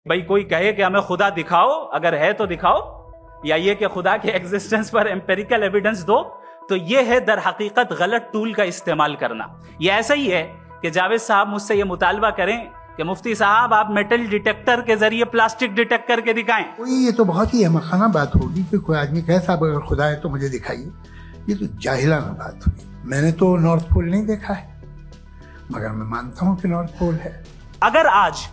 भाई कोई कहे कि हमें खुदा दिखाओ, अगर है तो दिखाओ, या ये कि खुदा के एग्जिस्टेंस पर एम्पेरिकल एविडेंस दो, तो ये है दर हकीकत गलत टूल का इस्तेमाल करना। ये ऐसा ही है कि जावेद साहब मुझसे ये मुतालबा करें कि मुफ्ती साहब आप मेटल डिटेक्टर के जरिए प्लास्टिक डिटेक्ट करके दिखाएं। ये तो बहुत ही अहमखाना बात होगी कि कोई आदमी कहे साहब अगर खुदा है तो मुझे दिखाइए। ये तो जाहिलाना बात हुई। मैंने तो नॉर्थ पोल नहीं देखा है, मगर मैं मानता हूं कि नॉर्थ पोल है। अगर आज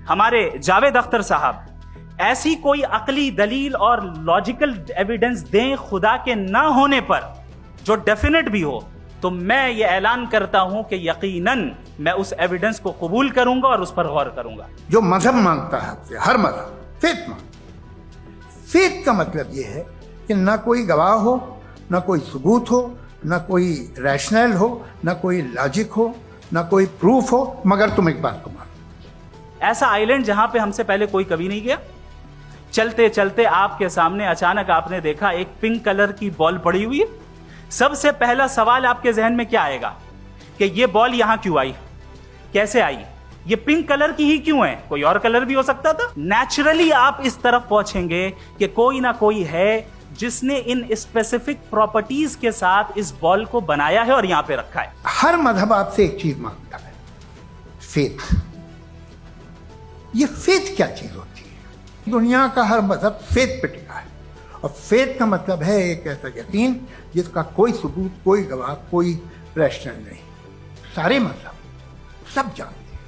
हमारे जावेद अख्तर साहब ऐसी कोई अकली दलील और लॉजिकल एविडेंस दें खुदा के ना होने पर, जो डेफिनेट भी हो, तो मैं ये ऐलान करता हूं कि यकीनन मैं उस एविडेंस को कबूल करूंगा और उस पर गौर करूंगा। जो मजहब मांगता है आपसे, हर मजहब फेथ मांगता। फेथ का मतलब यह है कि ना कोई गवाह हो, ना कोई सबूत हो, ना कोई रैशनल हो, ना कोई लॉजिक हो, ना कोई प्रूफ हो, मगर तुम एक बात को मानो। ऐसा आइलैंड जहां पे हमसे पहले कोई कभी नहीं गया। चलते चलते आपके सामने अचानक आपने देखा एक पिंक कलर की बॉल पड़ी हुई है। सबसे पहला सवाल आपके जहन में क्या आएगा कि ये बॉल यहां क्यों आई, कैसे आई, ये पिंक कलर की ही क्यों है, कोई और कलर भी हो सकता था। नेचुरली आप इस तरफ पहुंचेंगे कि कोई ना कोई है जिसने इन स्पेसिफिक प्रॉपर्टीज के साथ इस बॉल को बनाया है और यहां पे रखा है। हर मजहब आपसे एक चीज मांगता है, फेथ। ये फेथ क्या चीज होती है? दुनिया का हर मजहब फेथ पे टिका है, और फेथ का मतलब है एक ऐसा यकीन जिसका कोई सबूत, कोई गवाह, कोई रैशनल नहीं। सारे मजहब सब जानते हैं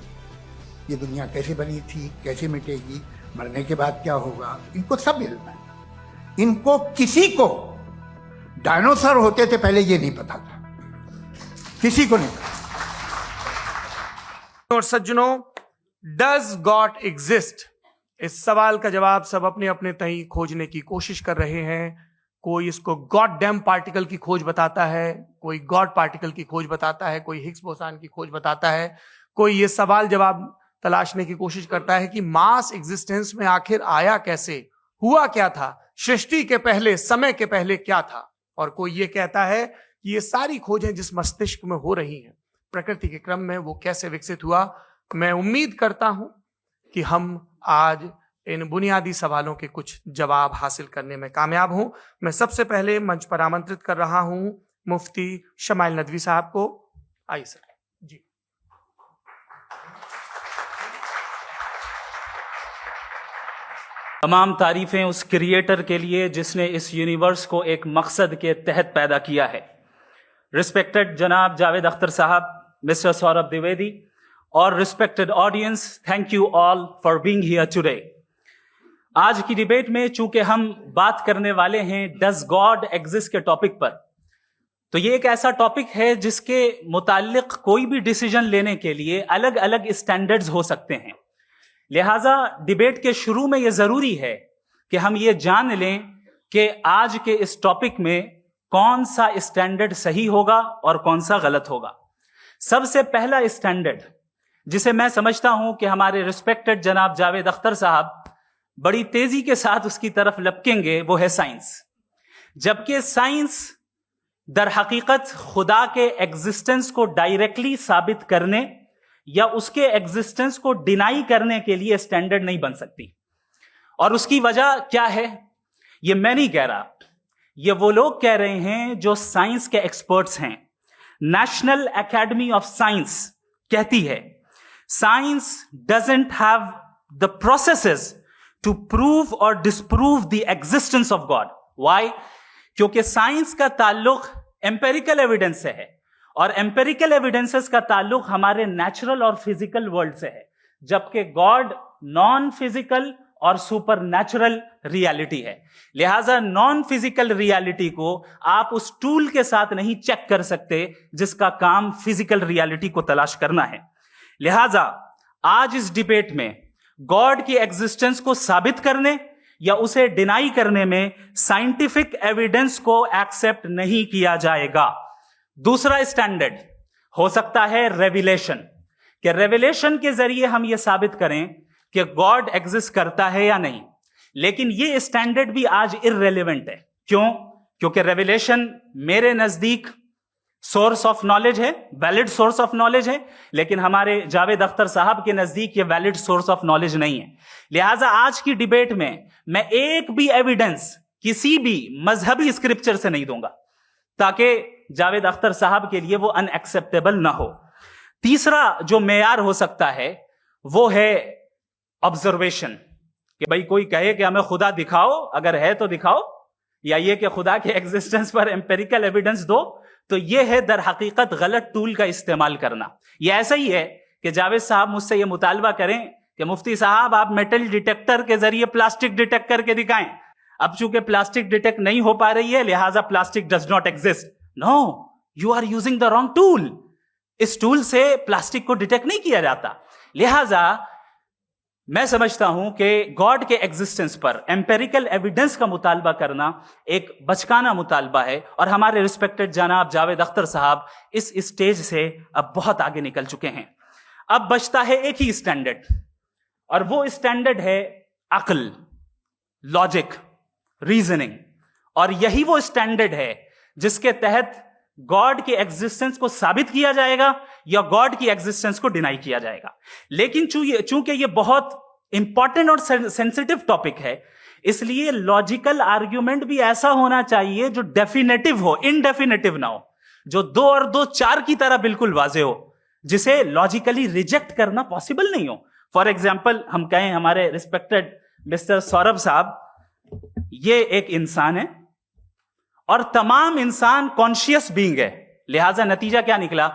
ये दुनिया कैसे बनी थी, कैसे मिटेगी, मरने के बाद क्या होगा, इनको सब इल्म है। इनको किसी को डायनासोर होते थे पहले ये नहीं पता था, किसी को नहीं पता। और सज्जनों, डज गॉड एग्जिस्ट? इस सवाल का जवाब सब अपने अपने तहीं खोजने की कोशिश कर रहे हैं। कोई इसको गॉड डैम पार्टिकल की खोज बताता है, कोई गॉड पार्टिकल की खोज बताता है, कोई हिग्स बोसान की खोज बताता है, कोई ये सवाल जवाब तलाशने की कोशिश करता है कि मास एग्जिस्टेंस में आखिर आया कैसे, हुआ क्या था, सृष्टि के पहले, समय के पहले क्या था। और कोई ये कहता है कि ये सारी खोजें जिस मस्तिष्क में हो रही हैं प्रकृति के क्रम में, वो कैसे विकसित हुआ। मैं उम्मीद करता हूं कि हम आज इन बुनियादी सवालों के कुछ जवाब हासिल करने में कामयाब हों। मैं सबसे पहले मंच पर आमंत्रित कर रहा हूं मुफ्ती शमाइल नदवी साहब को। आइए सर जी। तमाम तारीफें उस क्रिएटर के लिए जिसने इस यूनिवर्स को एक मकसद के तहत पैदा किया है। रिस्पेक्टेड जनाब जावेद अख्तर साहब, मिस्टर सौरभ द्विवेदी और respected audience, thank you all for being here today. आज की डिबेट में चूंकि हम बात करने वाले हैं डज गॉड एग्जिस्ट के टॉपिक पर, तो ये एक ऐसा टॉपिक है जिसके मुताल्लिक कोई भी डिसीजन लेने के लिए अलग अलग स्टैंडर्ड्स हो सकते हैं। लिहाजा डिबेट के शुरू में यह जरूरी है कि हम ये जान लें कि आज के इस टॉपिक में कौन सा स्टैंडर्ड सही होगा और कौन सा गलत होगा। सबसे पहला स्टैंडर्ड जिसे मैं समझता हूं कि हमारे रिस्पेक्टेड जनाब जावेद अख्तर साहब बड़ी तेजी के साथ उसकी तरफ लपकेंगे, वो है साइंस। जबकि साइंस दर हकीकत खुदा के एग्जिस्टेंस को डायरेक्टली साबित करने या उसके एग्जिस्टेंस को डिनाई करने के लिए स्टैंडर्ड नहीं बन सकती। और उसकी वजह क्या है, ये मैं नहीं कह रहा, ये वो लोग कह रहे हैं जो साइंस के एक्सपर्ट्स हैं। नेशनल एकेडमी ऑफ साइंस कहती है science doesn't have the processes to prove और disprove the existence of God. Why? क्योंकि साइंस का ताल्लुक एम्पेरिकल एविडेंस से है, और एम्पेरिकल एविडेंसेस का ताल्लुक हमारे नेचुरल और फिजिकल वर्ल्ड से है, जबकि गॉड नॉन फिजिकल और सुपर नेचुरल रियलिटी है। लिहाजा नॉन फिजिकल रियलिटी को आप उस टूल के साथ नहीं चेक कर सकते जिसका काम फिजिकल रियलिटी को तलाश करना है। लिहाजा आज इस डिबेट में गॉड की एग्जिस्टेंस को साबित करने या उसे डिनाई करने में साइंटिफिक एविडेंस को एक्सेप्ट नहीं किया जाएगा। दूसरा स्टैंडर्ड हो सकता है रेविलेशन, कि रेविलेशन के जरिए हम यह साबित करें कि गॉड एग्जिस्ट करता है या नहीं। लेकिन यह स्टैंडर्ड भी आज इररेलेवेंट है। क्यों? क्योंकि रेविलेशन मेरे नजदीक सोर्स ऑफ नॉलेज है, वैलिड सोर्स ऑफ नॉलेज है, लेकिन हमारे जावेद अख्तर साहब के नजदीक ये वैलिड सोर्स ऑफ नॉलेज नहीं है। लिहाजा आज की डिबेट में मैं एक भी एविडेंस किसी भी मजहबी स्क्रिप्चर से नहीं दूंगा, ताकि जावेद अख्तर साहब के लिए वो अनएक्सेप्टेबल ना हो। तीसरा जो मेयार हो सकता है वो है ऑब्जर्वेशन, कि भाई कोई कहे कि हमें खुदा दिखाओ, अगर है तो दिखाओ, या ये कि खुदा के एग्जिस्टेंस पर एम्पेरिकल एविडेंस दो, तो ये है दर हकीकत गलत टूल का इस्तेमाल करना। ये ऐसा ही है कि जावेद साहब मुझसे ये मुतालबा करें कि मुफ्ती साहब आप मेटल डिटेक्टर के जरिए प्लास्टिक डिटेक्ट करके दिखाएं। अब चूंकि प्लास्टिक डिटेक्ट नहीं हो पा रही है, लिहाजा plastic does not exist. No, you are using the wrong tool. इस टूल से प्लास्टिक को डिटेक्ट नहीं किया जाता। लिहाजा मैं समझता हूं कि गॉड के एग्जिस्टेंस पर एम्पेरिकल एविडेंस का मुतालबा करना एक बचकाना मुतालबा है, और हमारे रिस्पेक्टेड जनाब जावेद अख्तर साहब इस स्टेज से अब बहुत आगे निकल चुके हैं। अब बचता है एक ही स्टैंडर्ड, और वो स्टैंडर्ड है अक्ल, लॉजिक, रीजनिंग। और यही वो स्टैंडर्ड है जिसके तहत गॉड के एग्जिस्टेंस को साबित किया जाएगा या गॉड की एग्जिस्टेंस को डिनाई किया जाएगा। लेकिन चूंकि ये बहुत इंपॉर्टेंट और सेंसिटिव टॉपिक है, इसलिए लॉजिकल आर्ग्यूमेंट भी ऐसा होना चाहिए जो डेफिनेटिव हो, इनडेफिनेटिव ना हो, जो 2 और 2 4 की तरह बिल्कुल वाजे हो, जिसे लॉजिकली रिजेक्ट करना पॉसिबल नहीं हो। फॉर एग्जाम्पल हम कहें हमारे रिस्पेक्टेड मिस्टर सौरभ साहब, ये एक इंसान है और तमाम इंसान कॉन्शियस बीइंग है, लिहाजा नतीजा क्या निकला,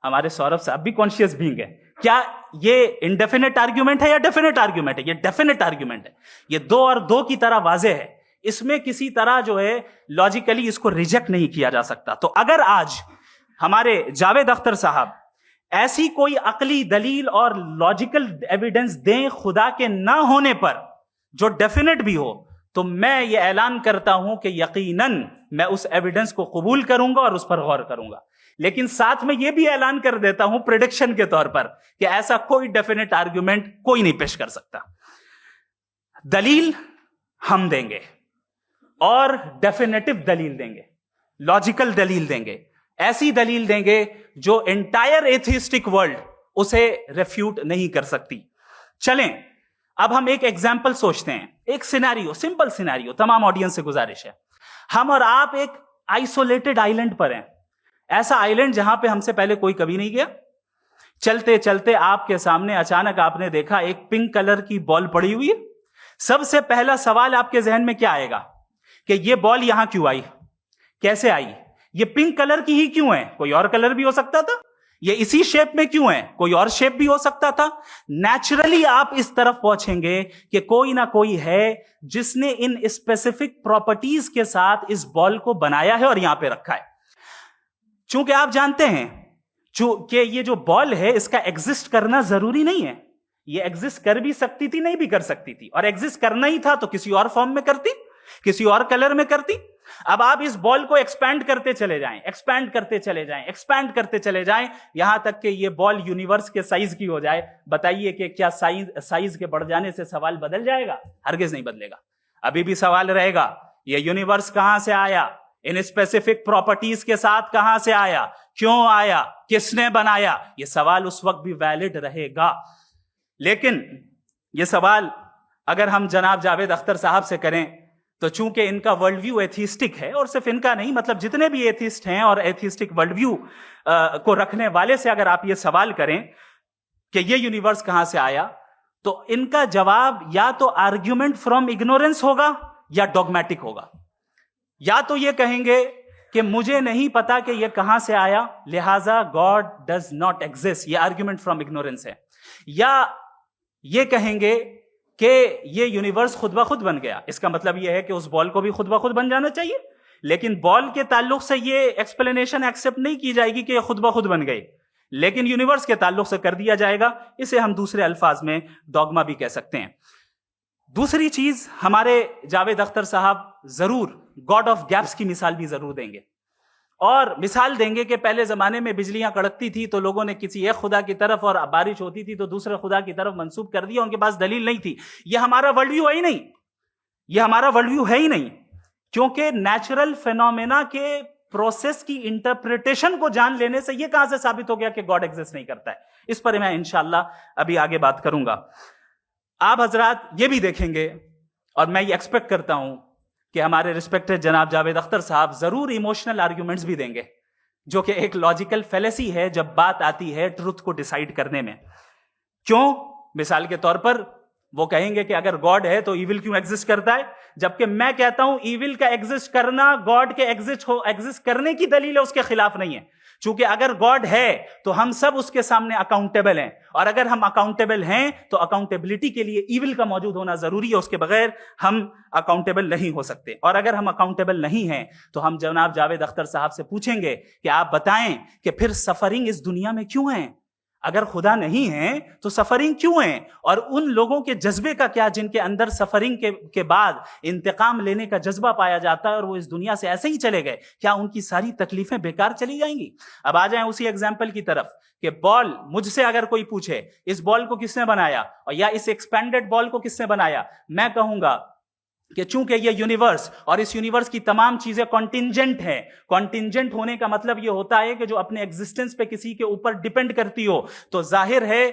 हमारे सौरभ साहब भी कॉन्शियस बीइंग है। क्या ये इनडेफिनेट आर्ग्यूमेंट है या डेफिनेट आर्ग्यूमेंट है? ये डेफिनेट आर्ग्यूमेंट है। ये 2 और 2 की तरह वाजे है, इसमें किसी तरह जो है लॉजिकली इसको रिजेक्ट नहीं किया जा सकता। तो अगर आज हमारे जावेद अख्तर साहब ऐसी कोई अकली दलील और लॉजिकल एविडेंस दें खुदा के ना होने पर जो डेफिनेट भी हो, तो मैं ये ऐलान करता हूं कि यकीनन मैं उस एविडेंस को कबूल करूंगा और उस पर गौर करूंगा। लेकिन साथ में यह भी ऐलान कर देता हूं प्रेडिक्शन के तौर पर कि ऐसा कोई डेफिनेट आर्ग्यूमेंट कोई नहीं पेश कर सकता। दलील हम देंगे और डेफिनेटिव दलील देंगे, लॉजिकल दलील देंगे, ऐसी दलील देंगे जो एंटायर एथिस्टिक वर्ल्ड उसे रेफ्यूट नहीं कर सकती। चलें अब हम एक एग्जाम्पल सोचते हैं, एक सिनेरियो, सिंपल सिनेरियो, तमाम ऑडियंस से गुजारिश है, हम और आप एक आइसोलेटेड आइलैंड पर हैं, ऐसा आइलैंड जहां पे हमसे पहले कोई कभी नहीं गया। चलते चलते आपके सामने अचानक आपने देखा एक पिंक कलर की बॉल पड़ी हुई है। सबसे पहला सवाल आपके जहन में क्या आएगा कि ये बॉल यहां क्यों आई, कैसे आई, ये पिंक कलर की ही क्यों है, कोई और कलर भी हो सकता था, ये इसी शेप में क्यों है, कोई और शेप भी हो सकता था। नेचुरली आप इस तरफ पहुंचेंगे कि कोई ना कोई है जिसने इन स्पेसिफिक प्रॉपर्टीज के साथ इस बॉल को बनाया है और यहां पे रखा है। चूंकि आप जानते हैं कि ये जो बॉल है इसका एग्जिस्ट करना जरूरी नहीं है, ये एग्जिस्ट कर भी सकती थी, नहीं भी कर सकती थी, और एग्जिस्ट करना ही था तो किसी और फॉर्म में करती, किसी और कलर में करती। अब आप इस बॉल को एक्सपैंड करते चले जाएं, एक्सपैंड करते चले जाएं, एक्सपैंड करते चले जाएं, यहां तक कि ये बॉल यूनिवर्स के साइज की हो जाए। बताइए कि क्या साइज के बढ़ जाने से सवाल बदल जाएगा? हरगिज नहीं बदलेगा। अभी भी सवाल रहेगा, ये यूनिवर्स कहां से आया, इन स्पेसिफिक प्रॉपर्टीज के साथ कहां से आया, क्यों आया, किसने बनाया, ये सवाल उस वक्त भी वैलिड रहेगा। लेकिन ये सवाल अगर हम जनाब जावेद अख्तर साहब से करें तो चूंकि इनका वर्ल्ड व्यू एथिस्टिक है, और सिर्फ इनका नहीं, मतलब जितने भी एथिस्ट हैं और एथिस्टिक वर्ल्ड व्यू को रखने वाले से अगर आप ये सवाल करें कि ये यूनिवर्स कहां से आया, तो इनका जवाब या तो आर्ग्यूमेंट फ्रॉम इग्नोरेंस होगा या डॉगमेटिक होगा। या तो ये कहेंगे कि मुझे नहीं पता कि ये कहां से आया, लिहाजा गॉड डज नॉट एग्जिस्ट, ये आर्ग्यूमेंट फ्रॉम इग्नोरेंस है। या ये कहेंगे कि ये यूनिवर्स खुद ब खुद बन गया, इसका मतलब ये है कि उस बॉल को भी खुद ब खुद बन जाना चाहिए। लेकिन बॉल के ताल्लुक से ये एक्सप्लेनेशन एक्सेप्ट नहीं की जाएगी कि ये खुद ब खुद बन गई, लेकिन यूनिवर्स के ताल्लुक से कर दिया जाएगा। इसे हम दूसरे अल्फाज में डॉगमा भी कह सकते हैं। दूसरी चीज, हमारे जावेद अख्तर साहब जरूर गॉड ऑफ गैप्स की मिसाल भी जरूर देंगे, और मिसाल देंगे कि पहले जमाने में बिजलियां कड़कती थी तो लोगों ने किसी एक खुदा की तरफ, और बारिश होती थी तो दूसरे खुदा की तरफ मंसूब कर दिया, उनके पास दलील नहीं थी। यह हमारा वर्ल्ड व्यू है ही नहीं, यह हमारा वर्ल्ड व्यू है ही नहीं, क्योंकि नेचुरल फेनोमेना के प्रोसेस की इंटरप्रिटेशन को जान लेने से यह कहां से साबित हो गया कि गॉड एग्जिस्ट नहीं करता है? इस पर मैं इंशाल्लाह अभी आगे बात करूंगा। आप हजरात ये भी देखेंगे और मैं ये एक्सपेक्ट करता हूं कि हमारे रिस्पेक्टेड जनाब जावेद अख्तर साहब जरूर इमोशनल आर्ग्यूमेंट्स भी देंगे, जो कि एक लॉजिकल फेलेसी है जब बात आती है ट्रुथ को डिसाइड करने में। क्यों? मिसाल के तौर पर वो कहेंगे कि अगर गॉड है तो ईविल क्यों एग्जिस्ट करता है, जबकि मैं कहता हूं ईविल का एग्जिस्ट करना गॉड के एग्जिस्ट करने की दलील है, उसके खिलाफ नहीं है। क्योंकि अगर गॉड है तो हम सब उसके सामने अकाउंटेबल हैं, और अगर हम अकाउंटेबल हैं तो अकाउंटेबिलिटी के लिए ईविल का मौजूद होना जरूरी है, उसके बगैर हम अकाउंटेबल नहीं हो सकते। और अगर हम अकाउंटेबल नहीं हैं तो हम जनाब जावेद अख्तर साहब से पूछेंगे कि आप बताएं कि फिर सफरिंग इस दुनिया में क्यों है? अगर खुदा नहीं है तो सफरिंग क्यों है? और उन लोगों के जज्बे का क्या जिनके अंदर सफरिंग के बाद इंतकाम लेने का जज्बा पाया जाता है और वो इस दुनिया से ऐसे ही चले गए, क्या उनकी सारी तकलीफें बेकार चली जाएंगी? अब आ जाएं उसी एग्जाम्पल की तरफ कि बॉल, मुझसे अगर कोई पूछे इस बॉल को किसने बनाया और या इस एक्सपेंडेड बॉल को किसने बनाया, मैं कहूंगा कि चूंकि ये यूनिवर्स और इस यूनिवर्स की तमाम चीजें कॉन्टिंजेंट हैं। कॉन्टिंजेंट होने का मतलब ये होता है कि जो अपने एग्जिस्टेंस पे किसी के ऊपर डिपेंड करती हो, तो जाहिर है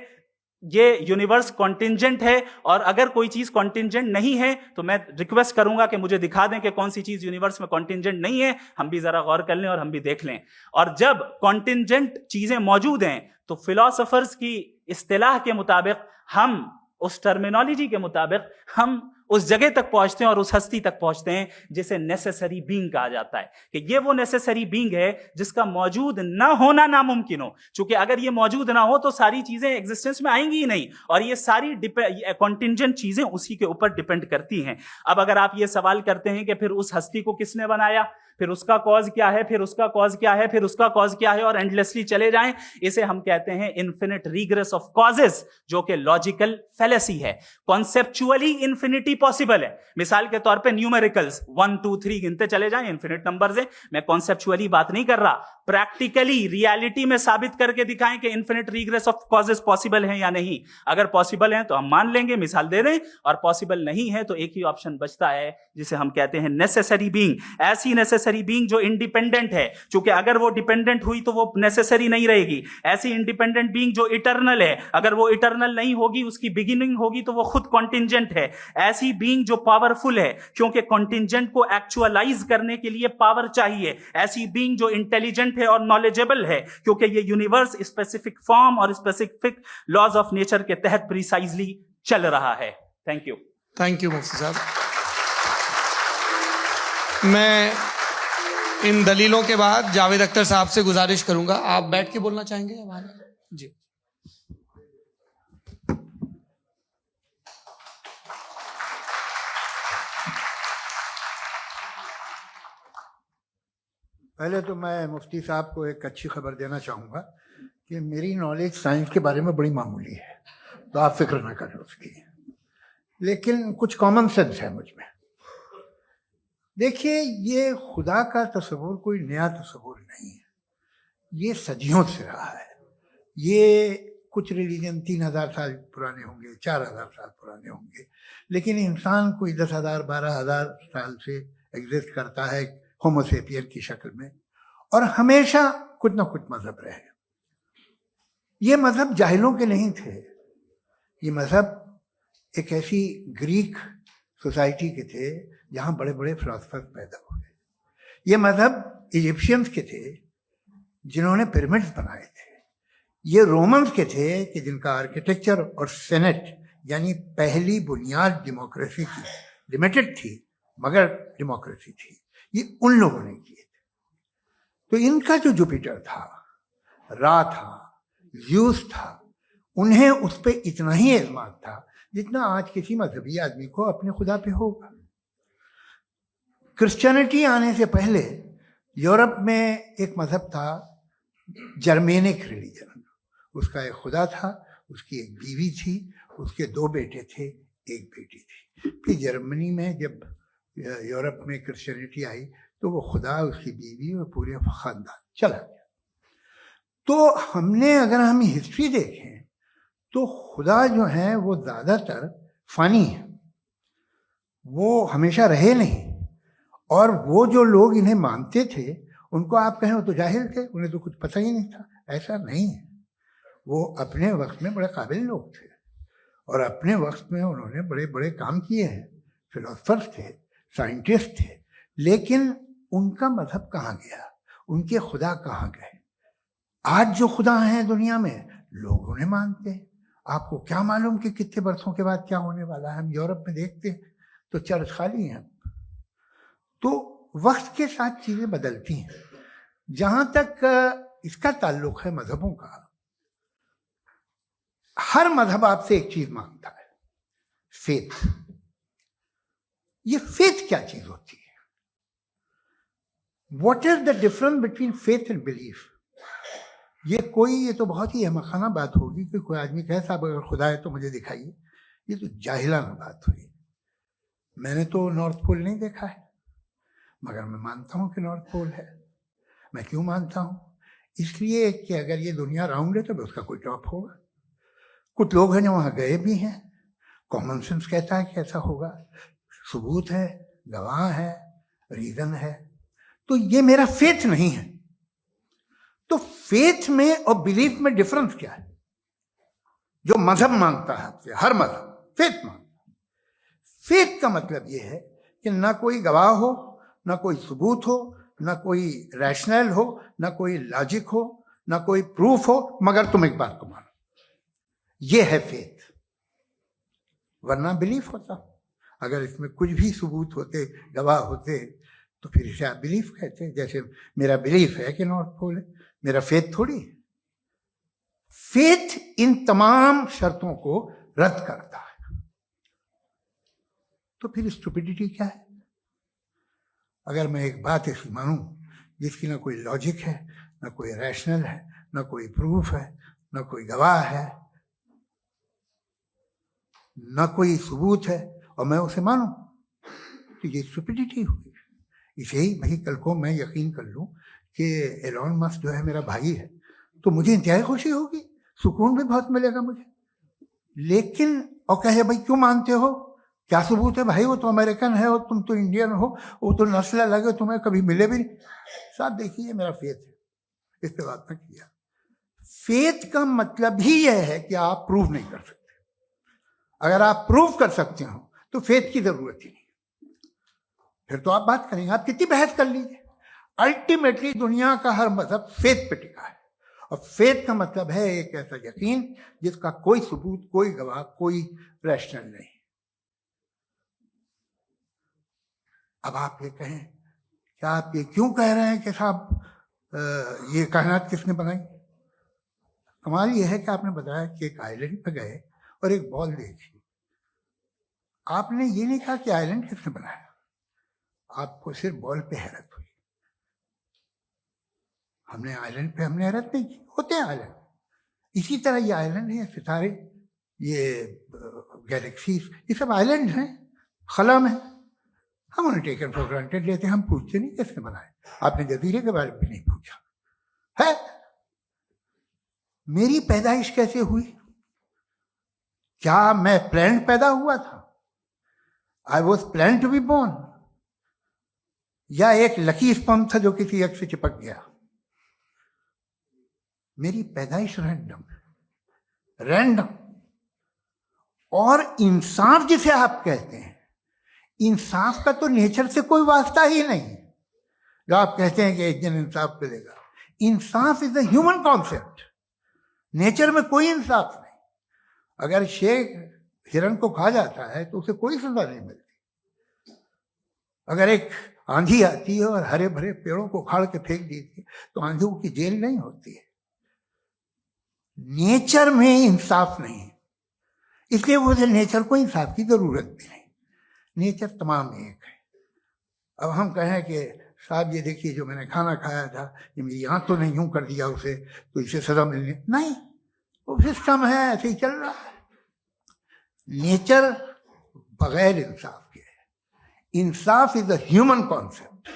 ये यूनिवर्स कॉन्टिंजेंट है। और अगर कोई चीज कॉन्टिंजेंट नहीं है तो मैं रिक्वेस्ट करूंगा कि मुझे दिखा दें कि कौन सी चीज यूनिवर्स में कॉन्टिंजेंट नहीं है, हम भी जरा गौर कर लें और हम भी देख लें। और जब कॉन्टिंजेंट चीजें मौजूद हैं तो फिलोसोफर्स की इस्तिलाह के मुताबिक, हम उस टर्मिनोलॉजी के मुताबिक हम उस जगह तक पहुंचते हैं और उस हस्ती तक पहुंचते हैं जिसे नेसेसरी बीइंग कहा जाता है, कि ये वो नेसेसरी बीइंग है जिसका मौजूद ना होना नामुमकिन हो। क्योंकि अगर ये मौजूद ना हो तो सारी चीजें एग्जिस्टेंस में आएंगी ही नहीं, और ये सारी कॉन्टिंजेंट चीजें उसी के ऊपर डिपेंड करती हैं। अब अगर आप ये सवाल करते हैं कि फिर उस हस्ती को किसने बनाया, फिर उसका कॉज क्या है, फिर उसका कॉज क्या है, फिर उसका कॉज क्या है, और एंडलेसली चले जाएं, इसे हम कहते हैं इन्फिनिट रिग्रेस ऑफ कॉजेस, जो कि लॉजिकल फेलेसी है। कॉन्सेप्चुअली इंफिनिटी पॉसिबल है। मिसाल के तौर पे न्यूमेरिकल्स 1 2 3 गिनते चले जाएं, इन्फिनिट नंबर्स हैं। मैं कॉन्सेप्चुअली बात नहीं कर रहा, प्रैक्टिकली रियलिटी में साबित करके दिखाएं कि infinite regress of causes possible है या नहीं। अगर पॉसिबल है तो हम मान लेंगे, मिसाल दे दें, और पॉसिबल नहीं है तो एक ही ऑप्शन बचता है जिसे हम कहते हैं नेसेसरी बीइंग। ऐसी नेसेसरी बीइंग जो इंडिपेंडेंट है, क्योंकि अगर वो डिपेंडेंट हुई तो वो नेसेसरी नहीं रहेगी। ऐसी इंडिपेंडेंट बीइंग जो इटर्नल है, अगर वो इटर्नल नहीं होगी, उसकी बिगिनिंग होगी तो वो खुद कॉन्टिंजेंट है। ऐसी बीइंग जो पावरफुल है, क्योंकि कॉन्टिंजेंट को एक्चुअलाइज करने के लिए पावर चाहिए। ऐसी बीइंग जो इंटेलिजेंट है और नॉलेजेबल है, क्योंकि ये यूनिवर्स स्पेसिफिक फॉर्म और स्पेसिफिक लॉज ऑफ नेचर के तहत प्रिसाइजली चल रहा है। Thank you. थैंक यू मुफ्ती साहब। मैं इन दलीलों के बाद जावेद अख्तर साहब से गुजारिश करूंगा, आप बैठ के बोलना चाहेंगे हमारे? जी। पहले तो मैं मुफ्ती साहब को एक अच्छी खबर देना चाहूँगा कि मेरी नॉलेज साइंस के बारे में बड़ी मामूली है, तो आप फिक्र ना करें उसकी, लेकिन कुछ कॉमन सेंस है मुझ में। देखिए, ये खुदा का तस्वुर कोई नया तस्वुर नहीं है, ये सदियों से रहा है। ये कुछ रिलीजन 3000 साल पुराने होंगे, 4000 साल पुराने होंगे, लेकिन इंसान कोई 10,000 12,000 साल से एग्जिस्ट करता है होमोसेपियन की शक्ल में, और हमेशा कुछ ना कुछ मजहब रहे। ये मजहब जाहिलों के नहीं थे, ये मजहब एक ऐसी ग्रीक सोसाइटी के थे जहाँ बड़े बड़े फिलोसफर पैदा हुए। ये मजहब इजिप्शियंस के थे जिन्होंने पिरामिड्स बनाए थे। ये रोमन्स के थे कि जिनका आर्किटेक्चर और सेनेट यानी पहली बुनियाद डेमोक्रेसी की, लिमिटेड थी मगर डेमोक्रेसी थी, ये उन लोगों ने किए थे। तो इनका जो जुपिटर था, रा था, ज़्यूस था, उन्हें उस पर इतना ही एतमाद था जितना आज किसी मजहबी आदमी को अपने खुदा पे होगा। क्रिश्चियनिटी आने से पहले यूरोप में एक मजहब था, जर्मेनिक रिलीजन। उसका एक खुदा था, उसकी एक बीवी थी, उसके 2 बेटे थे, एक बेटी थी। फिर जर्मनी में जब यूरोप में क्रिश्चियनिटी आई तो वो खुदा, उसकी बीवी और पूरे खानदान चला गया। तो हमने, अगर हम हिस्ट्री देखें तो खुदा जो है वो ज़्यादातर फ़ानी है, वो हमेशा रहे नहीं। और वो जो लोग इन्हें मानते थे उनको आप कहें वो तो जाहिल थे, उन्हें तो कुछ पता ही नहीं था। ऐसा नहीं है। वो अपने वक्त में बड़े काबिल लोग थे और अपने वक्त में उन्होंने बड़े बड़े काम किए हैं। फिलोसफर्स थे, साइंटिस्ट थे, लेकिन उनका मजहब कहाँ गया, उनके खुदा कहाँ गए? आज जो खुदा हैं दुनिया में, लोग उन्हें मानते हैं। आपको क्या मालूम कि कितने बरसों के बाद क्या होने वाला है? हम यूरोप में देखते हैं तो चर्च खाली हैं। तो वक्त के साथ चीजें बदलती हैं। जहां तक इसका ताल्लुक है मजहबों का, हर मजहब आपसे एक चीज मांगता है, फेथ। ये फेथ क्या चीज होती है? What is the difference between faith and belief? ये तो बहुत ही अहमखाना बात होगी कि कोई आदमी कहे साहब अगर खुदा है तो मुझे दिखाइए। ये तो जाहिलाना बात हुई। मैंने तो नॉर्थ पोल नहीं देखा है, मगर मैं मानता हूं कि नॉर्थ पोल है। मैं क्यों मानता हूं? इसलिए कि अगर ये दुनिया राउंड है तो उसका कोई टॉप होगा। कुछ लोग हैं जो वहां गए भी हैं, कॉमन सेंस कहता है कि ऐसा होगा, सबूत है, गवाह है, रीजन है। तो ये मेरा फेथ नहीं है। तो फेथ में और बिलीफ में डिफरेंस क्या है? जो मजहब मांगता है आपसे, हर मजहब फेथ मांगता है। फेथ का मतलब ये है कि ना कोई गवाह हो, ना कोई सबूत हो, ना कोई रैशनल हो, ना कोई लॉजिक हो, ना कोई प्रूफ हो, मगर तुम एक बात को मानो। ये है फेथ। वरना बिलीफ होता। अगर इसमें कुछ भी सबूत होते, गवाह होते, तो फिर इसे आप बिलीफ कहते। जैसे मेरा बिलीफ है कि नॉर्थ पोल है, मेरा फेथ थोड़ी है। फेथ इन तमाम शर्तों को रद्द करता है। तो फिर स्टुपिडिटी क्या है? अगर मैं एक बात ऐसी मानूं जिसकी ना कोई लॉजिक है, ना कोई रैशनल है, ना कोई प्रूफ है, ना कोई गवाह है, ना कोई सबूत है, और मैं उसे मानूं, तो ये स्टुपिडिटी हुई। इसे ही भाई कल को मैं यकीन कर लूं कि एलॉन मस्क जो है मेरा भाई है, तो मुझे इंतहाई खुशी होगी, सुकून भी बहुत मिलेगा मुझे। लेकिन और कहे भाई क्यों मानते हो, क्या सबूत है? भाई वो तो अमेरिकन है और तुम तो इंडियन हो, वो तो नस्ल अलग है, तुम्हें कभी मिले भी नहीं। साहब देखिए मेरा फेथ है, इस पे बात ना किया। फेथ का मतलब ही यह है कि आप प्रूव नहीं कर सकते। अगर आप प्रूव कर सकते हो तो फेथ की जरूरत ही नहीं, फिर तो आप बात करेंगे, आप कितनी बहस कर लीजिए। अल्टीमेटली दुनिया का हर मजहब फेथ पे टिका है, और फेथ का मतलब है एक ऐसा यकीन जिसका कोई सबूत, कोई गवाह, कोई रैशनल नहीं। अब आप ये कहें, क्या आप ये क्यों कह रहे हैं कि साहब ये कायनात किसने बनाई? कमाल ये है कि आपने बताया कि एक आइलैंड पे गए और एक बॉल देखी। आपने ये नहीं कहा कि आइलैंड किसने बनाया, आपको सिर्फ बॉल पे हैरत हुई। हमने आइलैंड पे हमने हैरत नहीं की, होते हैं आइलैंड। इसी तरह ये आइलैंड है, सितारे, ये गैलेक्सीज, ये सब आइलैंड हैं खला में। हम उन्हें टेकन फॉर ग्रांटेड लेते हैं, हम पूछते नहीं किसने बनाए। आपने जजीरे के बारे में भी नहीं पूछा है। मेरी पैदाइश कैसे हुई? क्या मैं प्लान पैदा हुआ था? I was plan to be born, या एक लकी स्पर्म था जो किसी एक से चिपक गया? मेरी पैदाइश रैंडम। और इंसाफ जिसे आप कहते हैं, इंसाफ का तो नेचर से कोई वास्ता ही नहीं। जो आप कहते हैं कि एक दिन इंसाफ मिलेगा, इंसाफ is a human concept. Nature में कोई इंसाफ नहीं। अगर शेर हिरन को खा जाता है तो उसे कोई सजा नहीं मिलती। अगर एक आंधी आती है और हरे भरे पेड़ों को उखाड़ के फेंक देती है तो आंधियों की जेल नहीं होती है। नेचर में इंसाफ नहीं है, इसलिए मुझे नेचर को इंसाफ की जरूरत भी नहीं। नेचर तमाम एक है। अब हम कहें कि साहब ये देखिए जो मैंने खाना खाया था, ये मेरी आंख तो नहीं यूं कर दिया उसे, तो इसे सजा मिलनी नहीं। वो सिस्टम है, ऐसे ही चल रहा है। नेचर बगैर इंसाफ के है। इंसाफ इज अ ह्यूमन कॉन्सेप्ट।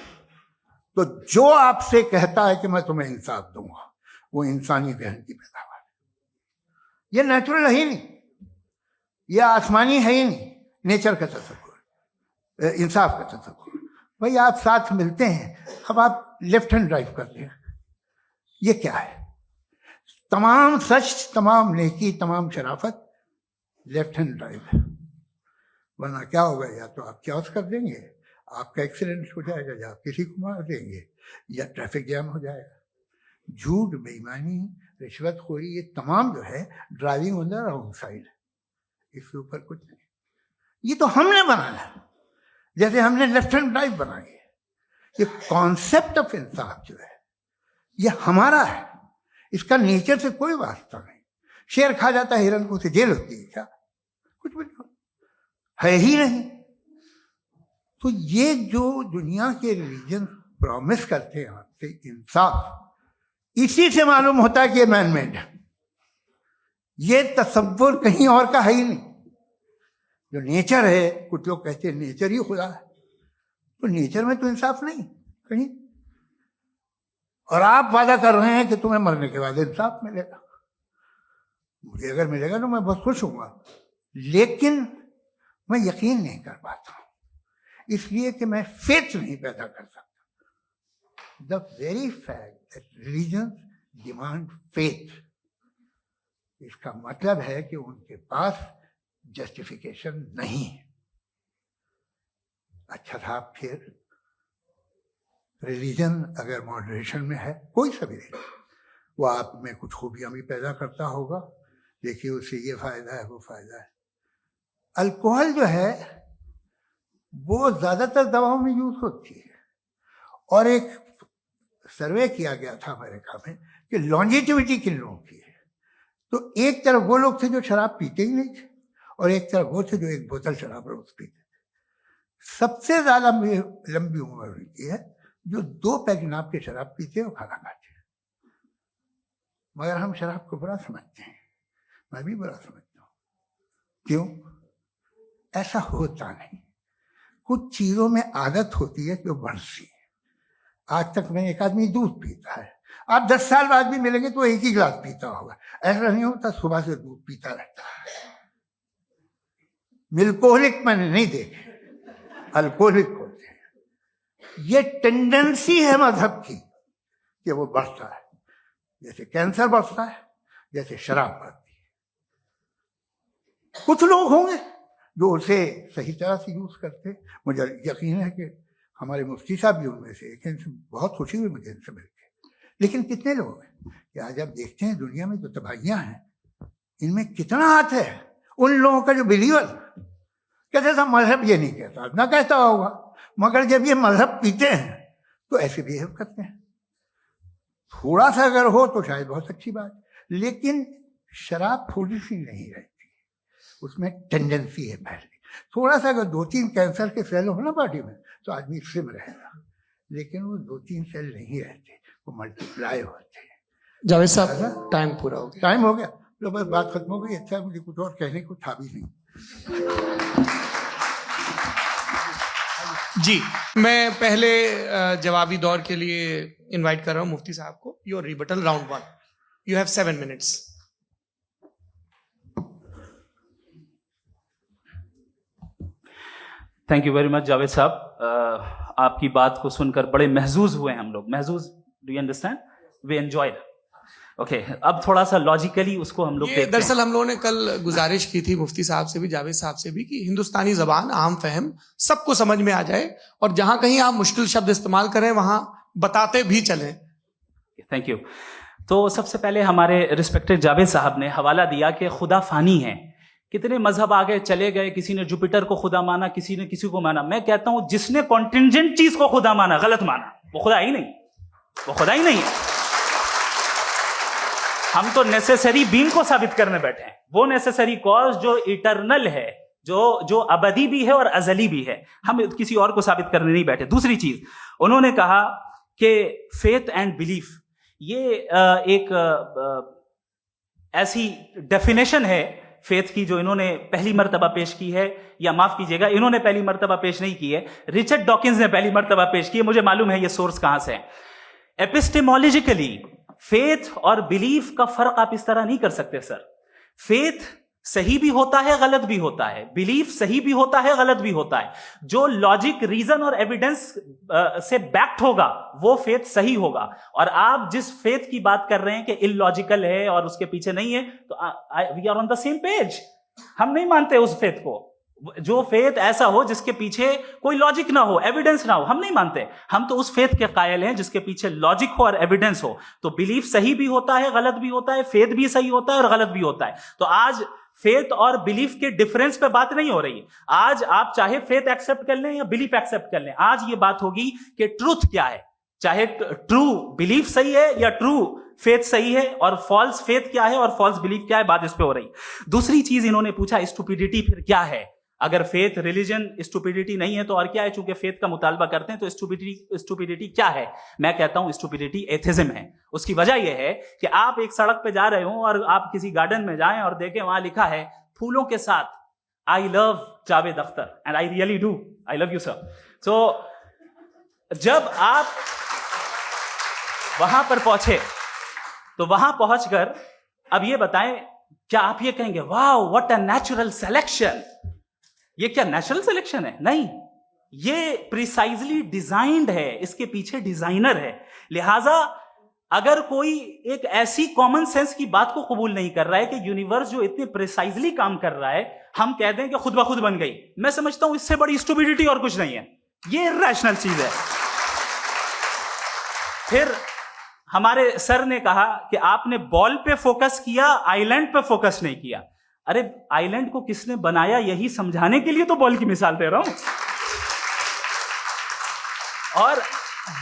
तो जो आपसे कहता है कि मैं तुम्हें इंसाफ दूंगा, वो इंसानी जहन की पैदावार है। ये नेचुरल है ही नहीं, ये आसमानी है ही नहीं। नेचर का तसव्वुर, इंसाफ का तसव्वुर। भाई आप साथ मिलते हैं, अब आप लेफ्ट हैंड ड्राइव करते हैं। ये क्या है? तमाम सच, तमाम नेकी, तमाम शराफत लेफ्ट हैंड ड्राइव है। वरना क्या होगा, या तो आप क्रॉस कर देंगे, आपका एक्सीडेंट हो जाएगा, या आप किसी को मार देंगे, या ट्रैफिक जैम हो जाएगा। झूठ, बेईमानी, रिश्वतखोरी, ये तमाम जो है driving on the wrong side, इसके ऊपर कुछ नहीं। ये तो हमने बनाया, जैसे हमने लेफ्ट हैंड ड्राइव बनाई है। ये कॉन्सेप्ट ऑफ इंसाफ जो है ये हमारा है, इसका नेचर से कोई वास्ता नहीं। शेर खा जाता है हिरन को, उसे जेल होती है क्या? कुछ भी नहीं, है ही नहीं। तो ये जो दुनिया के रिलीजन प्रॉमिस करते हैं आपसे इंसाफ, इसी से मालूम होता है कि ये मैनमेड है। ये तसव्वुर कहीं और का है ही नहीं। जो नेचर है, कुछ लोग कहते हैं नेचर ही खुदा है, तो नेचर में तो इंसाफ नहीं कहीं। और आप वादा कर रहे हैं कि तुम्हें मरने के बाद इंसाफ मिलेगा। मुझे अगर मिलेगा तो मैं बहुत खुश हूँगा, लेकिन मैं यकीन नहीं कर पाता हूँ, इसलिए कि मैं फेथ नहीं पैदा कर सकता। The very fact that religion demand faith, इसका मतलब है कि उनके पास जस्टिफिकेशन नहीं है। अच्छा साहब, फिर रिलीजन अगर मॉडरेशन में है, कोई सा भी रिलीजन, वो आप में कुछ खूबियां भी पैदा करता होगा। देखिए उससे ये फायदा है, वो फायदा है। अल्कोहल जो है वो ज्यादातर दवाओं में यूज होती है, और एक सर्वे किया गया था अमेरिका में कि लॉन्जेटिविटी किन लोगों की है। तो एक तरफ वो लोग थे जो शराब पीते ही नहीं थे, और एक तरफ वो थे जो एक बोतल शराब रोज पीते थे। सबसे ज्यादा लंबी उम्र उनकी है जो 2 पैक नाप के शराब पीते और खाना खाते हैं। मगर हम शराब को बुरा समझते हैं, मैं भी बुरा समझता हूँ। क्यों? ऐसा होता नहीं। कुछ चीजों में आदत होती है कि वो बढ़ती है। आज तक में एक आदमी दूध पीता है, आप 10 साल बाद भी मिलेंगे तो एक ही गिलास पीता होगा। ऐसा नहीं होता, सुबह से दूध पीता रहता है। मिल्कोहलिक मैंने नहीं देखे, अल्कोहलिक होते हैं। ये टेंडेंसी है मजहब की कि वो बढ़ता है, जैसे कैंसर बढ़ता है, जैसे शराब बढ़ती है। कुछ लोग होंगे जो उसे सही तरह से यूज करते। मुझे यकीन है कि हमारे मुफ्ती साहब भी उनमें से एक, इनसे बहुत खुशी हुई मुझे इनसे मिलकर। लेकिन कितने लोग हैं कि आज आप देखते हैं दुनिया में जो तबाहियां हैं, इनमें कितना हाथ है उन लोगों का जो बिलीवर कहते था मजहब ये नहीं कहता, ना कहता होगा, मगर जब ये मजहब पीते हैं तो ऐसे बिहेव करते हैं। थोड़ा सा अगर हो तो शायद बहुत अच्छी बात, लेकिन शराब थोड़ी सी नहीं रहती, उसमें टेंडेंसी है पहले। थोड़ा सा अगर 2-3 कैंसर के सेल हो ना बॉडी में तो आदमी स्लिम रहेगा, लेकिन वो 2-3 सेल नहीं रहते, वो मल्टीप्लाई होते हैं। जावेद साहब, टाइम पूरा हो गया। टाइम हो गया तो बस बात खत्म हो गई। अच्छा, मुझे कुछ और कहने को था भी नहीं। जी, मैं पहले जवाबी दौर के लिए इनवाइट कर रहा हूं मुफ्ती साहब को। Your rebuttal round 1, you have 7 minutes। Thank you very much Javed साहब। आपकी बात को सुनकर बड़े महजूज हुए हम लोग। महजूज, do you understand? We enjoyed. Okay, अब थोड़ा सा लॉजिकली उसको हम लोग देखते हैं। दरअसल हम लोगों ने कल गुजारिश की थी मुफ्ती साहब से भी, जावेद साहब से भी, कि हिंदुस्तानी जबान आम फहम सबको समझ में आ जाए, और जहां कहीं आप मुश्किल शब्द इस्तेमाल करें वहां बताते भी चलें। Thank you. तो सबसे पहले हमारे रिस्पेक्टेड जावेद साहब ने हवाला दिया कि खुदा फानी है। कितने मजहब आगे चले गए, किसी ने जुपिटर को खुदा माना, किसी ने किसी को माना। मैं कहता हूं जिसने कॉन्टिंजेंट चीज को खुदा माना, गलत माना, वो खुदा ही नहीं, वो खुदा ही नहीं है। हम तो नेसेसरी बीइंग को साबित करने बैठे हैं, वो नेसेसरी कॉज जो इटरनल है, जो अबदी भी है और अजली भी है। हम किसी और को साबित करने नहीं बैठे। दूसरी चीज, उन्होंने कहा कि फेथ एंड बिलीफ, ये एक ऐसी डेफिनेशन है फेथ की जो इन्होंने पहली मर्तबा पेश की है, या माफ कीजिएगा, इन्होंने पहली मर्तबा पेश नहीं की है, रिचर्ड डॉकिंस ने पहली मर्तबा पेश की है। मुझे मालूम है ये सोर्स कहां से है। एपिस्टेमोलॉजिकली फेथ और बिलीफ का फर्क आप इस तरह नहीं कर सकते सर। फेथ सही भी होता है, गलत भी होता है, बिलीफ सही भी होता है, गलत भी होता है। जो लॉजिक, रीजन और एविडेंस से बैक्ड होगा वो फेथ सही होगा। और आप जिस फेथ की बात कर रहे हैं कि इलॉजिकल है और उसके पीछे नहीं है, तो we are on the same page. हम नहीं मानते उस फेथ को। जो फेथ ऐसा हो जिसके पीछे कोई लॉजिक ना हो, एविडेंस ना हो, हम नहीं मानते। हम तो उस फेथ के कायल हैं जिसके पीछे लॉजिक हो और एविडेंस हो। तो बिलीफ सही भी होता है, गलत भी होता है, फेथ भी सही होता है और गलत भी होता है। तो आज फेथ और बिलीफ के डिफरेंस पे बात नहीं हो रही। आज आप चाहे फेथ एक्सेप्ट कर लें या बिलीफ एक्सेप्ट कर लें, आज ये बात होगी कि ट्रूथ क्या है। चाहे ट्रू बिलीफ सही है या ट्रू फेथ सही है, और फॉल्स फेथ क्या है और फॉल्स बिलीफ क्या है, बात इस पे हो रही। दूसरी चीज इन्होंने पूछा, स्टुपिडिटी फिर क्या है? अगर फेथ, रिलीजन स्टुपिडिटी नहीं है तो और क्या है? चूंकि फेथ का मुतालबा करते हैं तो स्टुपिडिटी क्या है? मैं कहता हूं स्टुपिडिटी एथिज्म है। उसकी वजह यह है कि आप एक सड़क पे जा रहे हो और आप किसी गार्डन में जाएं और देखें वहां लिखा है फूलों के साथ, I love Javed Akhtar and I really do, I love you sir. So जब आप वहां पर पहुंचे तो वहां पहुंचकर अब ये बताएं, क्या आप ये कहेंगे wow what a natural selection? ये क्या नेचुरल सिलेक्शन है? नहीं, ये प्रिसाइजली डिजाइंड है, इसके पीछे डिजाइनर है। लिहाजा अगर कोई एक ऐसी कॉमन सेंस की बात को कबूल नहीं कर रहा है कि यूनिवर्स जो इतने प्रिसाइजली काम कर रहा है, हम कह दें कि खुद ब खुद बन गई, मैं समझता हूं इससे बड़ी स्टुपिडिटी और कुछ नहीं है। ये इरैशनल चीज है। फिर हमारे सर ने कहा कि आपने बॉल पे फोकस किया, आइलैंड पे फोकस नहीं किया। अरे आइलैंड को किसने बनाया, यही समझाने के लिए तो बॉल की मिसाल दे रहा हूं। और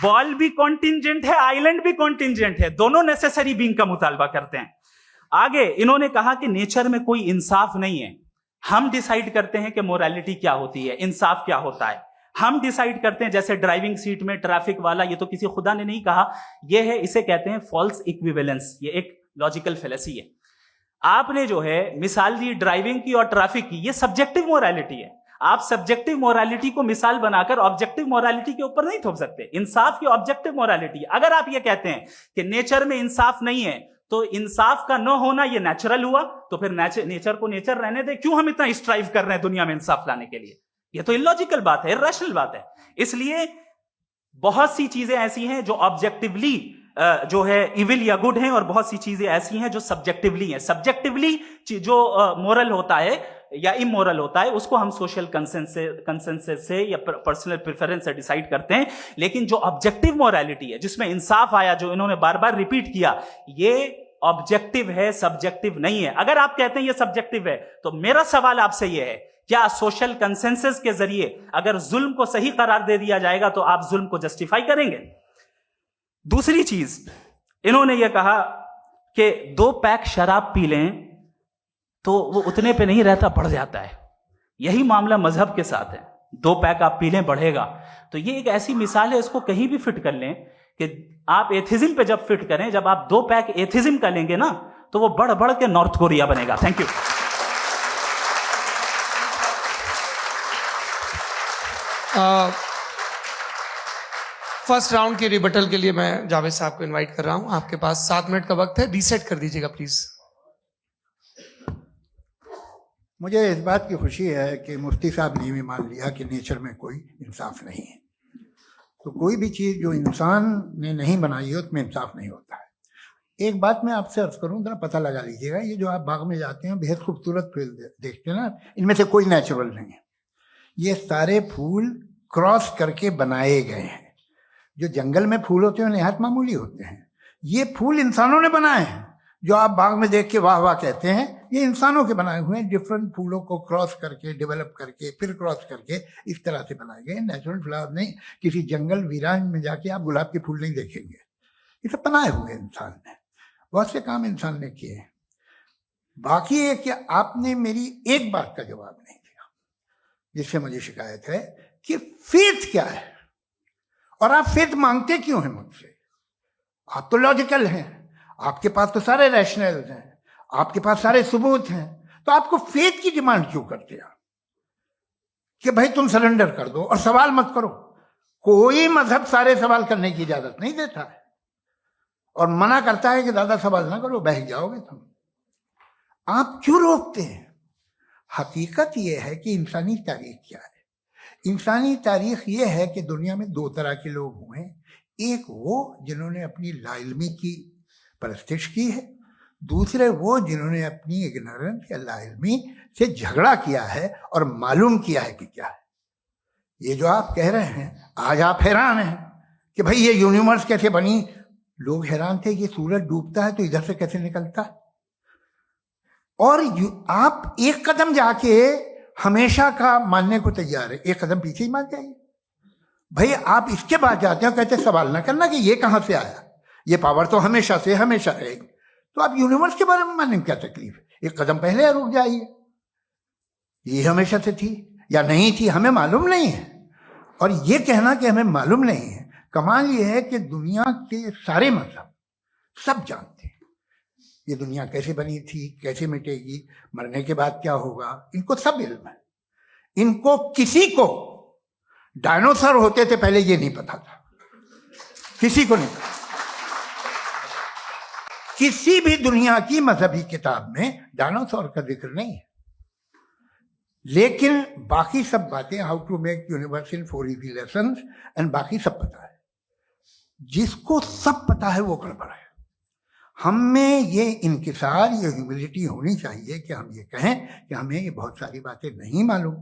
बॉल भी कॉन्टिंजेंट है, आइलैंड भी कॉन्टिंजेंट है, दोनों नेसेसरी बीइंग का मुतालबा करते हैं। आगे इन्होंने कहा कि नेचर में कोई इंसाफ नहीं है। हम डिसाइड करते हैं कि मोरालिटी क्या होती है, इंसाफ क्या होता है। हम डिसाइड करते हैं, जैसे ड्राइविंग सीट में ट्रैफिक वाला, ये तो किसी खुदा ने नहीं कहा, ये है, इसे कहते हैं फॉल्स इक्विवेलेंस। ये एक लॉजिकल फेलेसी है। आपने जो है मिसाल दी ड्राइविंग की और ट्रैफिक की, ये सब्जेक्टिव मोरालिटी है। आप सब्जेक्टिव मोरालिटी को मिसाल बनाकर ऑब्जेक्टिव मोरालिटी के ऊपर नहीं थोप सकते। इंसाफ की ऑब्जेक्टिव मोरालिटी है। अगर आप ये कहते हैं कि नेचर में इंसाफ नहीं है, तो इंसाफ का न होना ये नेचुरल हुआ, तो फिर नेचर को नेचर रहने दे। क्यों हम इतना स्ट्राइव कर रहे हैं दुनिया में इंसाफ लाने के लिए? ये तो इलॉजिकल बात है, इरैशनल बात है। इसलिए बहुत सी चीजें ऐसी हैं जो ऑब्जेक्टिवली जो है इविल या गुड हैं, और बहुत सी चीजें ऐसी हैं जो सब्जेक्टिवली हैं। सब्जेक्टिवली जो मोरल होता है या इमोरल होता है, उसको हम सोशल कंसेंसस से या पर्सनल प्रेफरेंस से डिसाइड करते हैं। लेकिन जो ऑब्जेक्टिव मोरालिटी है, जिसमें इंसाफ आया, जो इन्होंने बार बार रिपीट किया, ये ऑब्जेक्टिव है, सब्जेक्टिव नहीं है। अगर आप कहते हैं ये सब्जेक्टिव है, तो मेरा सवाल आपसे यह है, क्या सोशल कंसेंसस के जरिए अगर जुल्म को सही करार दे दिया जाएगा तो आप जुल्म को जस्टिफाई करेंगे? दूसरी चीज इन्होंने यह कहा कि 2 पैक शराब पी लें तो वो उतने पे नहीं रहता, बढ़ जाता है। यही मामला मजहब के साथ है। 2 पैक आप पी लें, बढ़ेगा। तो ये एक ऐसी मिसाल है, इसको कहीं भी फिट कर लें कि आप एथिज्म पे जब फिट करें, जब आप 2 पैक एथिज्म का लेंगे ना, तो वो बढ़ बढ़ के नॉर्थ कोरिया बनेगा। Thank you. फर्स्ट राउंड के रिबटल के लिए मैं जावेद साहब को इनवाइट कर रहा हूं। आपके पास 7 मिनट का वक्त है, रीसेट कर दीजिएगा प्लीज। मुझे इस बात की खुशी है कि मुफ्ती साहब ने भी मान लिया कि नेचर में कोई इंसाफ नहीं है। तो कोई भी चीज़ जो इंसान ने नहीं बनाई है उसमें इंसाफ नहीं होता है। एक बात मैं आपसे अर्ज करूँ, जरा पता लगा लीजिएगा, ये जो आप बाग में जाते हैं बेहद खूबसूरत फूल देखते हैं ना, इनमें से कोई नेचुरल नहीं है। ये सारे फूल क्रॉस करके बनाए गए हैं। जो जंगल में फूल होते हैं निहायत मामूली होते हैं। ये फूल इंसानों ने बनाए हैं। जो आप बाग में देख के वाह वाह कहते हैं, ये इंसानों के बनाए हुए हैं। डिफरेंट फूलों को क्रॉस करके, डेवलप करके, फिर क्रॉस करके इस तरह से बनाए गए। नेचुरल फ्लावर नहीं। किसी जंगल वीरान में जाके आप गुलाब के फूल नहीं देखेंगे। ये सब बनाए हुए इंसान ने, बहुत से काम इंसान ने किए हैं। बाकी है कि आपने मेरी एक बात का जवाब नहीं दिया, जिससे मुझे शिकायत है कि फेथ क्या है और आप फेथ मांगते क्यों हैं मुझसे? आप तो लॉजिकल हैं, आपके पास तो सारे रैशनल हैं, आपके पास सारे सबूत हैं, तो आपको फेथ की डिमांड क्यों करते हैं कि भाई तुम सरेंडर कर दो और सवाल मत करो? कोई मजहब सारे सवाल करने की इजाजत नहीं देता है और मना करता है कि ज्यादा सवाल ना करो, बह जाओगे तुम। आप क्यों रोकते हैं? हकीकत यह है कि इंसानी तारीख क्या है। इंसानी तारीख ये है कि दुनिया में दो तरह के लोग हुए हैं। एक वो जिन्होंने अपनी लाइल्मी की परस्तिश की है, दूसरे वो जिन्होंने अपनी इग्नोरेंस या लाइल्मी से झगड़ा किया है और मालूम किया है कि क्या है। ये जो आप कह रहे हैं, आज आप हैरान हैं कि भाई ये यूनिवर्स कैसे बनी। लोग हैरान थे कि सूरज डूबता है तो इधर से कैसे निकलता है। और आप एक कदम जाके हमेशा का मानने को तैयार है, एक कदम पीछे ही मान जाइए। भाई आप इसके बाद जाते हो, कहते सवाल ना करना कि ये कहां से आया, ये पावर तो हमेशा से हमेशा रहेगी। तो आप यूनिवर्स के बारे में मानने में क्या तकलीफ है? एक कदम पहले रुक जाइए। ये हमेशा से थी या नहीं थी हमें मालूम नहीं है। और ये कहना कि हमें मालूम नहीं है, कमाल ये है कि दुनिया के सारे मजहब सब जानते हैं ये दुनिया कैसे बनी थी, कैसे मिटेगी, मरने के बाद क्या होगा, इनको सब इल्म है। इनको किसी को डायनासोर होते थे पहले ये नहीं पता था, किसी को नहीं पता। किसी भी दुनिया की मजहबी किताब में डायनासोर का जिक्र नहीं है। लेकिन बाकी सब बातें, how to make universe in 4 easy lessons एंड बाकी सब पता है। जिसको सब पता है वो गड़बड़ है। हम में ये इंकिसार, ये ह्यूमिलिटी होनी चाहिए कि हम ये कहें कि हमें ये बहुत सारी बातें नहीं मालूम,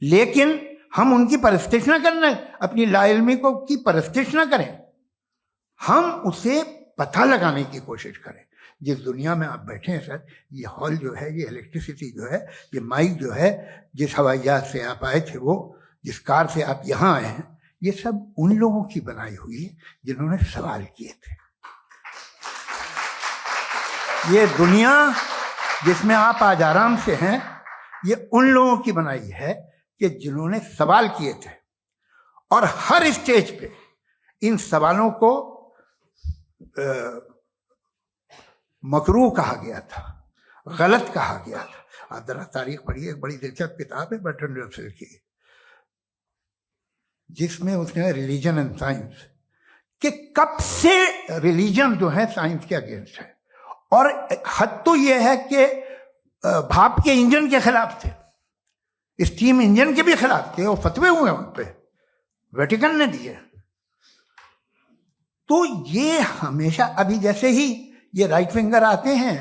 लेकिन हम उनकी परस्तिश ना करना, अपनी लाइल्मी को की परस्तिश ना करें, हम उसे पता लगाने की कोशिश करें। जिस दुनिया में आप बैठे हैं सर, ये हॉल जो है, ये इलेक्ट्रिसिटी जो है, ये माइक जो है, जिस हवाई जहाज से आप आए थे, वो जिस कार से आप यहाँ आए हैं, ये सब उन लोगों की बनाई हुई है जिन्होंने सवाल किए थे। ये दुनिया जिसमें आप आज आराम से हैं, ये उन लोगों की बनाई है कि जिन्होंने सवाल किए थे। और हर स्टेज पे इन सवालों को मकरूह कहा गया था, गलत कहा गया था। आप जरा तारीख पढ़िए, एक बड़ी दिलचस्प किताब है बर्ट्रैंड रसेल की, जिसमें उसने रिलीजन एंड साइंस कि कब से रिलीजन जो है साइंस के अगेंस्ट है। और हद तो यह है कि भाप के इंजन के खिलाफ थे, स्टीम इंजन के भी खिलाफ थे, और फतवे हुए उन पे, वेटिकन ने दिए। तो ये हमेशा, अभी जैसे ही ये राइट विंगर आते हैं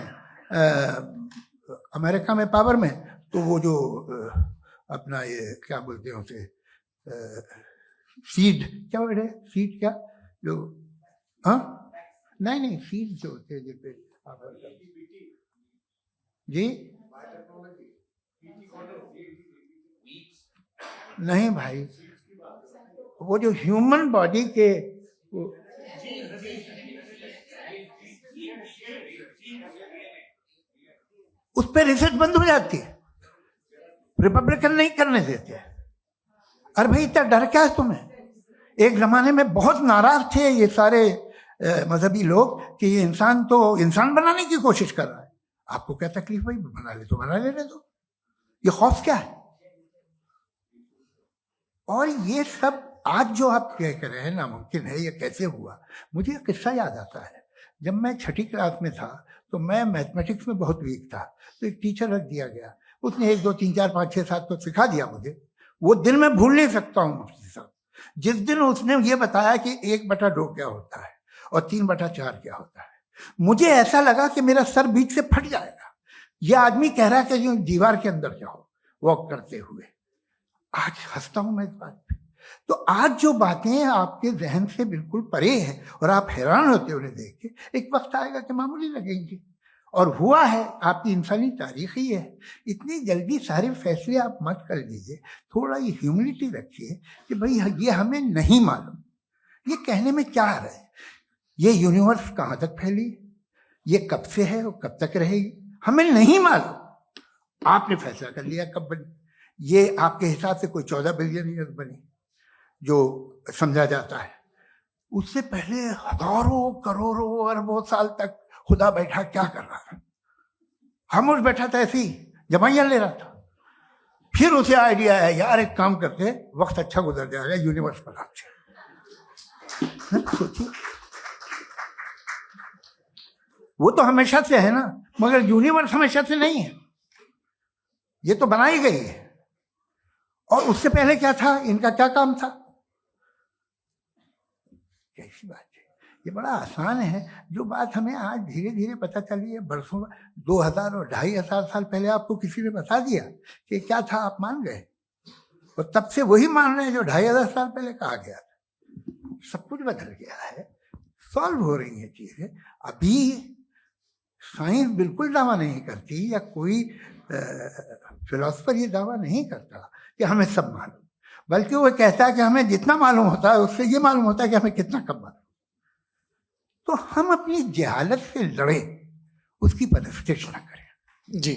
अमेरिका में पावर में, तो वो जो अपना ये क्या बोलते हैं उसे, सीड, क्या वर्ड है, सीड क्या जो, हाँ नहीं सीड जो होते हैं जिसपे जी, नहीं भाई, वो जो ह्यूमन बॉडी के उस पर रिसर्च बंद हो जाती है, रिपब्लिकन नहीं करने देते। अरे भाई इतना डर क्या है तुम्हें? एक जमाने में बहुत नाराज थे ये सारे मजहबी लोग कि ये इंसान तो इंसान बनाने की कोशिश कर रहा है। आपको क्या तकलीफ भाई, बना ले तो बना लेने दो, ये खौफ क्या है? और ये सब आज जो आप कह रहे हैं नामुमकिन है, ये कैसे हुआ? मुझे एक किस्सा याद आता है। जब मैं 6ठी क्लास में था तो मैं मैथमेटिक्स में बहुत वीक था, तो एक टीचर रख दिया गया, उसने 1 2 3 4 5 6 7 तो सिखा दिया मुझे। वो दिन मैं भूल नहीं सकता हूँ मुफ्ती साहब, जिस दिन उसने ये बताया कि 1/2 क्या होता है और 3/4 क्या होता है। मुझे ऐसा लगा कि मेरा सर बीच से फट जाएगा। यह आदमी कह रहा है कि जो दीवार के अंदर जाओ वॉक करते हुए। आज हंसता हूं मैं इस बात पे। तो आज जो बातें आपके जहन से बिल्कुल परे हैं और आप हैरान होते उन्हें देख के, एक वक्त आएगा कि मामूली लगेंगी। और हुआ है, आपकी इंसानी तारीख ही है। इतनी जल्दी सारे फैसले आप मत कर लीजिए, थोड़ा ये ह्यूमिलिटी रखिए कि भाई ये हमें नहीं मालूम। ये कहने में क्या है, ये यूनिवर्स कहाँ तक फैली, ये कब से है और कब तक रहेगी, हमें नहीं मालूम। आपने फैसला कर लिया कब बनी। ये आपके हिसाब से कोई 14 बिलियन ईयर बनी जो समझा जाता है। उससे पहले हजारों करोड़ों अरबों साल तक खुदा बैठा क्या कर रहा था? खामोश बैठा था, ऐसी जमाइयां ले रहा था। फिर उसे आइडिया है, यार एक काम करते, वक्त अच्छा गुजर जाएगा, यूनिवर्स बनाते। सोचिए, वो तो हमेशा से है ना, मगर यूनिवर्स हमेशा से नहीं है। ये तो बनाई गई है। और उससे पहले क्या था, इनका क्या काम था? कैसी बात है, ये बड़ा आसान है। जो बात हमें आज धीरे धीरे पता चली है, बरसों 2000 और 2500 साल पहले आपको किसी ने बता दिया कि क्या था, आप मान गए, और तब से वही मान रहे हैं जो 2500 साल पहले कहा गया था। सब कुछ बदल गया है, सॉल्व हो रही है चीजें। अभी साइंस बिल्कुल दावा नहीं करती, या कोई फिलोसफर ये दावा नहीं करता कि हमें सब मालूम, बल्कि वो कहता है कि हमें जितना मालूम होता है उससे ये मालूम होता है कि हमें कितना कम मालूम। तो हम अपनी जहालत से लड़े, उसकी परस्तिश न करें। जी,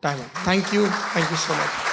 थैंक यू सो मच।